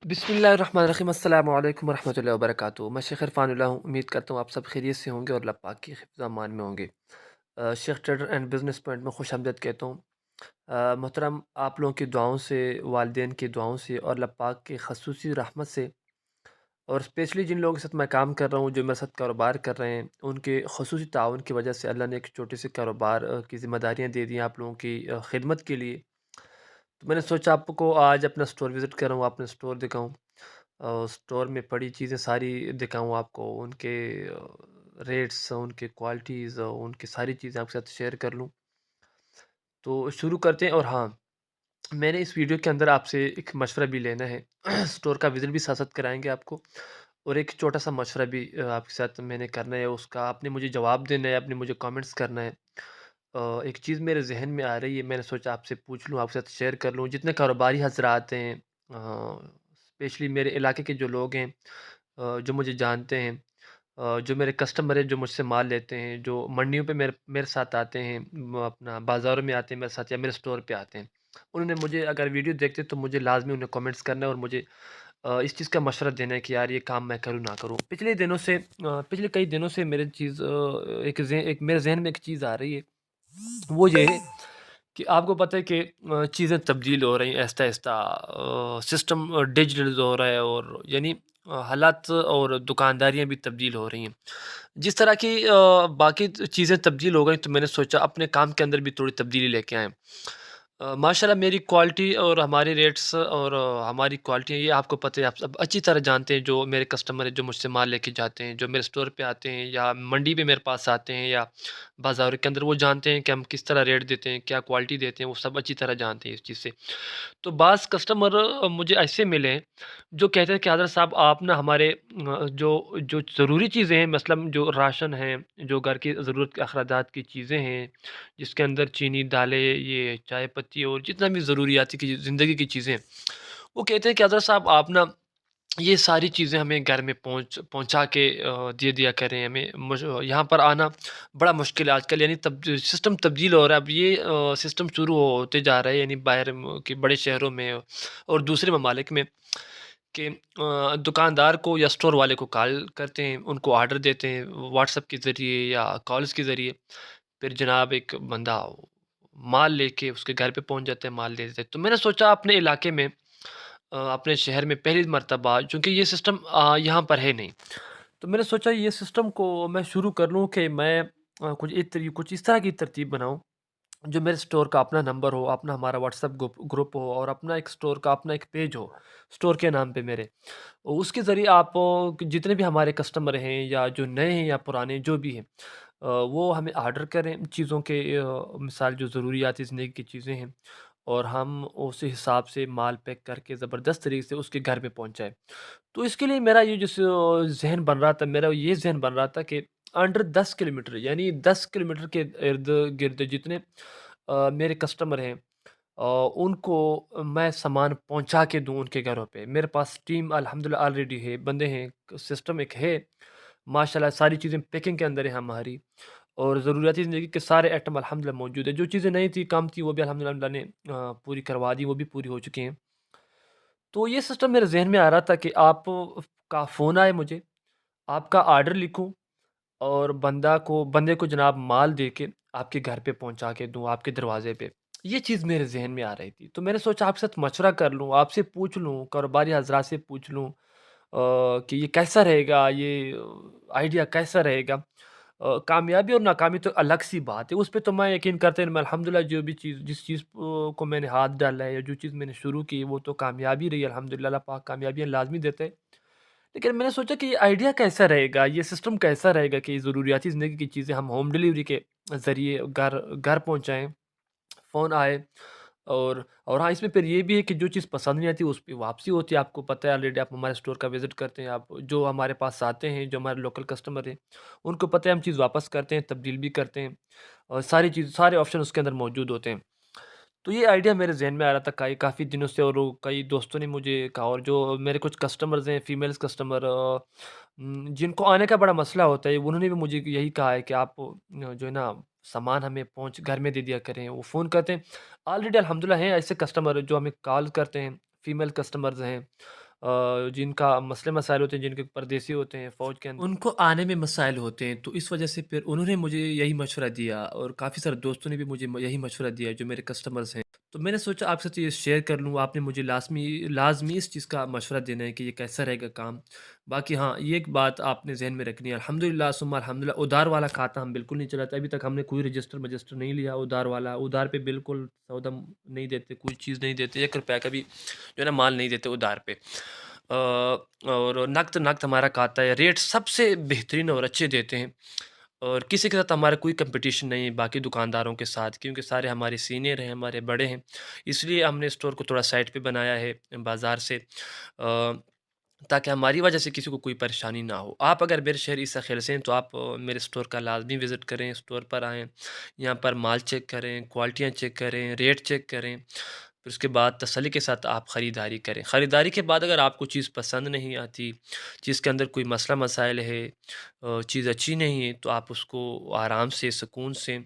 बिस्मिल्लाहिर्रहमानिर्रहीम अस्सलामु अलैकुम वरहमतुल्लाहि वबरकातुहू। मैं शेख इरफान उल्लाह हूँ। उम्मीद करता हूँ आप सब खैरियत से होंगे और अल्लाह पाक की हिफ्ज़ अमान में होंगे। Sheikh trader and business point में खुशामदीद कहता हूँ। मोहतरम, आप लोगों की दुआओं से, वालिदैन की दुआओं से और अल्लाह पाक की ख़ुसूसी रहमत से, और स्पेशली जिन लोगों के साथ मैं काम कर रहा हूँ, जो मेरे साथ कारोबार कर रहे हैं, उनके ख़ुसूसी ताउन की वजह से अल्लाह ने एक छोटे से कारोबार की ज़िम्मेदारियाँ दे दी हैं आप लोगों की खिदमत के लिए। तो मैंने सोचा आपको आज अपना स्टोर विज़िट करूँ, अपना स्टोर दिखाऊँ। स्टोर में पड़ी चीज़ें सारी दिखाऊँ आपको, उनके रेट्स, उनके क्वालिटीज़, उनकी सारी चीज़ें आपके साथ शेयर कर लूँ। तो शुरू करते हैं। और हाँ, मैंने इस वीडियो के अंदर आपसे एक मशवरा भी लेना है। स्टोर का विज़िट भी साथ-साथ कराएँगे आपको, और एक छोटा-सा मशवरा भी आपके साथ मैंने करना है, उसका आपने मुझे जवाब देना है, आपने मुझे कमेंट्स करना है। एक चीज़ मेरे ज़हन में आ रही है, मैंने सोचा आपसे पूछ लूँ, आपके साथ शेयर कर लूँ। जितने कारोबारी हज़रात हैं, स्पेशली मेरे इलाके के जो लोग हैं, जो मुझे जानते हैं, जो मेरे कस्टमर हैं, जो मुझसे माल लेते हैं, जो मंडियों पे मेरे मेरे साथ आते हैं, अपना बाज़ारों में आते हैं मेरे साथ या मेरे स्टोर पे आते हैं। उन्होंने मुझे, अगर वीडियो देखते तो मुझे लाज़मी उन्हें कमेंट्स करना है और मुझे इस चीज़ का मशवरा देना है कि यार ये काम मैं करूँ ना करूँ। पिछले कई दिनों से एक मेरे ज़हन में एक चीज़ आ रही है। वो ये है कि आपको पता है कि चीज़ें तब्दील हो रही हैं आहिस्ता-आहिस्ता, सिस्टम डिजिटल हो रहा है, और यानी हालात और दुकानदारियाँ भी तब्दील हो रही हैं। जिस तरह की बाकी चीज़ें तब्दील हो गई, तो मैंने सोचा अपने काम के अंदर भी थोड़ी तब्दीली लेके आएँ। माशाल्लाह मेरी क्वालिटी और हमारे रेट्स और हमारी क्वालिटी, ये आपको पता है, आप सब अच्छी तरह जानते हैं। जो मेरे कस्टमर हैं, जो मुझसे माल लेके जाते हैं, जो मेरे स्टोर पे आते हैं या मंडी पे मेरे पास आते हैं या बाज़ार के अंदर, वो जानते हैं कि हम किस तरह रेट देते हैं, क्या क्वालिटी देते हैं, वो सब अच्छी तरह जानते हैं इस चीज़ से। तो बाज़ कस्टमर मुझे ऐसे मिले हैं, जो कहते हैं कि हज़रत साहब, आप ना हमारे जो जो ज़रूरी चीज़ें हैं, मसलन जो राशन है, जो घर की ज़रूरत के अखराजात की चीज़ें हैं, जिसके अंदर चीनी, दालें, ये चाय पत्ती और जितना भी ज़रूरियाती की ज़िंदगी की चीज़ें हैं, वो कहते हैं कि हज़रत साहब, आप ना ये सारी चीज़ें हमें घर में पहुँचा के दे दिया करें। हमें यहाँ पर आना बड़ा मुश्किल है आजकल, यानी सिस्टम तब्दील हो रहा है। अब ये सिस्टम शुरू होते जा रहा है, यानी बाहर के बड़े शहरों में और दूसरे ममालिक में, कि दुकानदार को या स्टोर वाले को कॉल करते हैं, उनको ऑर्डर देते हैं व्हाट्सएप के ज़रिए या कॉल्स के ज़रिए। फिर जनाब एक बंदा माल लेके उसके घर पे पहुँच जाता है, माल ले जाता है। तो मैंने सोचा अपने इलाके में, अपने शहर में पहली मर्तबा, चूँकि ये सिस्टम यहाँ पर है नहीं, तो मैंने सोचा ये सिस्टम को मैं शुरू कर लूँ कि मैं कुछ इस तरह की तरतीब बनाऊँ, जो मेरे स्टोर का अपना नंबर हो, अपना हमारा व्हाट्सएप ग्रुप हो, और अपना एक स्टोर का अपना एक पेज हो, स्टोर के नाम पे मेरे। उसके ज़रिए आप जितने भी हमारे कस्टमर हैं, या जो नए हैं या पुराने जो भी हैं, वो हमें ऑर्डर करें चीज़ों के, मिसाल जो ज़रूरियाती ज़िंदगी की चीज़ें हैं, और हम उस हिसाब से माल पैक करके ज़बरदस्त तरीके से उसके घर पे पहुँचाएँ। तो इसके लिए मेरा ये ज़हन बन रहा था, मेरा ये ज़हन बन रहा था कि अंडर 10 किलोमीटर, यानी 10 किलोमीटर के इर्द-गिर्द जितने मेरे कस्टमर हैं, उनको मैं सामान पहुँचा के दूँ उनके घरों पे। मेरे पास टीम अल्हम्दुलिल्लाह ऑलरेडी है, बंदे हैं, सिस्टम एक है। माशाल्लाह सारी चीज़ें पैकिंग के अंदर है हमारी, और ज़रूरियाती ज़िंदगी के सारे आइटम अल्हम्दुलिल्लाह मौजूद है। जो चीज़ें नहीं थी, कम थी, वो भी अल्हम्दुलिल्लाह अल्लाह ने पूरी करवा दी, वो भी पूरी हो चुकी हैं। तो ये सिस्टम मेरे ज़हन में आ रहा था कि आप का फ़ोन आए मुझे, आपका ऑर्डर लिखूँ, और बंदे को जनाब माल दे के आपके घर पे पहुँचा के दूँ, आपके दरवाज़े पे। ये चीज़ मेरे ज़हन में आ रही थी। तो मैंने सोचा आपके साथ मशवरा कर लूँ, आपसे पूछ लूँ, कारोबारी हज़रात से पूछ लूँ कि ये कैसा रहेगा, ये आइडिया कैसा रहेगा? कामयाबी और नाकामी तो अलग-सी बात है, उस पे तो मैं यकीन करते हैं, मैं अल्हम्दुलिल्लाह जो भी चीज़ जिस चीज़ को मैंने हाथ डाला है, या जो चीज़ मैंने शुरू की, वो तो कामयाबी रही अल्हम्दुलिल्लाह, अल्लाह पाक कामयाबियाँ लाज़मी देते हैं। लेकिन मैंने सोचा कि ये आइडिया कैसा रहेगा, ये सिस्टम कैसा रहेगा कि ज़रूरियाती ज़िंदगी की चीज़ें हम होम डिलीवरी के ज़रिए घर घर पहुँचाएँ, फ़ोन आए। और हाँ, इसमें फिर ये भी है कि जो चीज़ पसंद नहीं आती, उस पे वापसी होती है। आपको पता है ऑलरेडी, आप हमारे स्टोर का विज़िट करते हैं, आप जो हमारे पास आते हैं, जो हमारे लोकल कस्टमर हैं, उनको पता है हम चीज़ वापस करते हैं, तब्दील भी करते हैं, और सारे ऑप्शन उसके अंदर मौजूद होते हैं। तो ये आइडिया मेरे ज़हन में आ रहा था काफ़ी दिनों से, और वो कई दोस्तों ने मुझे कहा, और जो मेरे कुछ कस्टमर्स हैं, फीमेल्स कस्टमर, जिनको आने का बड़ा मसला होता है, उन्होंने भी मुझे यही कहा है कि आप जो है ना, सामान हमें पहुँच घर में दे दिया करें। वो फ़ोन करते हैं, ऑलरेडी अल्हम्दुलिल्लाह हैं ऐसे कस्टमर जो हमें कॉल करते हैं, फीमेल कस्टमर्स हैं, जिनका मसले मसाइल होते हैं, जिनके परदेसी होते हैं फ़ौज के अंदर, उनको आने में मसाइल होते हैं। तो इस वजह से फिर उन्होंने मुझे यही मशवरा दिया और काफ़ी सारे दोस्तों ने भी मुझे यही मशवरा दिया जो मेरे कस्टमर्स हैं। तो मैंने सोचा आपके साथ ये शेयर कर लूँ, आपने मुझे लाज़मी इस चीज़ का मशवरा देना है कि ये कैसा रहेगा काम। बाकी हाँ, ये एक बात आपने ज़हन में रखनी है, अल्हम्दुलिल्लाह सुम्मा अल्हम्दुलिल्लाह, उधार वाला खाता हम बिल्कुल नहीं चलाते। अभी तक हमने कोई रजिस्टर नहीं लिया उधार वाला। उधार पे बिल्कुल सौदा नहीं देते, कोई चीज़ नहीं देते, ₹1 का भी जो है ना माल नहीं देते उधार पे। और नक़्द नक़्द हमारा खाता है, रेट सबसे बेहतरीन और अच्छे देते हैं। और किसी के साथ हमारा कोई कॉम्पिटिशन नहीं है बाकी दुकानदारों के साथ, क्योंकि सारे हमारे सीनियर हैं, हमारे बड़े हैं। इसलिए हमने स्टोर को थोड़ा साइड पे बनाया है बाज़ार से, ताकि हमारी वजह से किसी को कोई परेशानी ना हो। आप अगर मेरे शहर ईसा खेल से हैं तो आप मेरे स्टोर का लाज़मी विज़िट करें, स्टोर पर आएँ, यहाँ पर माल चेक करें, क्वालिटियाँ चेक करें, रेट चेक करें। फिर उसके बाद तसल्ली के साथ आप ख़रीदारी करें। ख़रीदारी के बाद अगर आपको चीज़ पसंद नहीं आती, चीज़ के अंदर कोई मसला मसाइल है, चीज़ अच्छी नहीं है, तो आप उसको आराम से, सुकून से,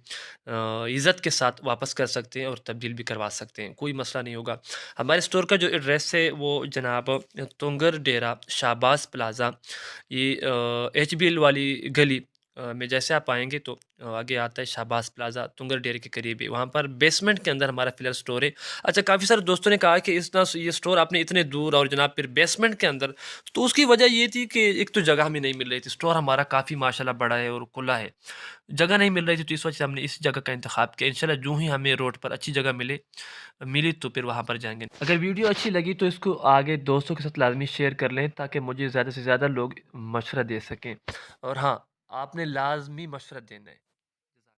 इज़्ज़त के साथ वापस कर सकते हैं और तब्दील भी करवा सकते हैं, कोई मसला नहीं होगा। हमारे स्टोर का जो एड्रेस है वो जनाब तुंगर डेरा शाहबाज़ प्लाज़ा, ये एचबीएल वाली गली में जैसे आप आएँगे तो आगे आता है शाहबाज़ प्लाज़ा, तुंगर डेरे के करीब है। वहाँ पर बेसमेंट के अंदर हमारा फ़िलहाल स्टोर है। अच्छा, काफ़ी सारे दोस्तों ने कहा कि ये स्टोर आपने इतने दूर और जनाब फिर बेसमेंट के अंदर, तो उसकी वजह ये थी कि एक तो जगह हमें नहीं मिल रही थी। स्टोर हमारा काफ़ी माशाल्लाह बड़ा है और खुला है। जगह नहीं मिल रही थी, तो इस वजह से हमने इस जगह का इंतखाब किया। इंशाल्लाह जो ही हमें रोड पर अच्छी जगह मिली तो फिर वहाँ पर जाएँगे। अगर वीडियो अच्छी लगी तो इसको आगे दोस्तों के साथ लाज़मी शेयर कर लें, ताकि मुझे ज़्यादा से ज़्यादा लोग मशवरा दे सकें। और हाँ, आपने लाज़मी मशवरा देना है।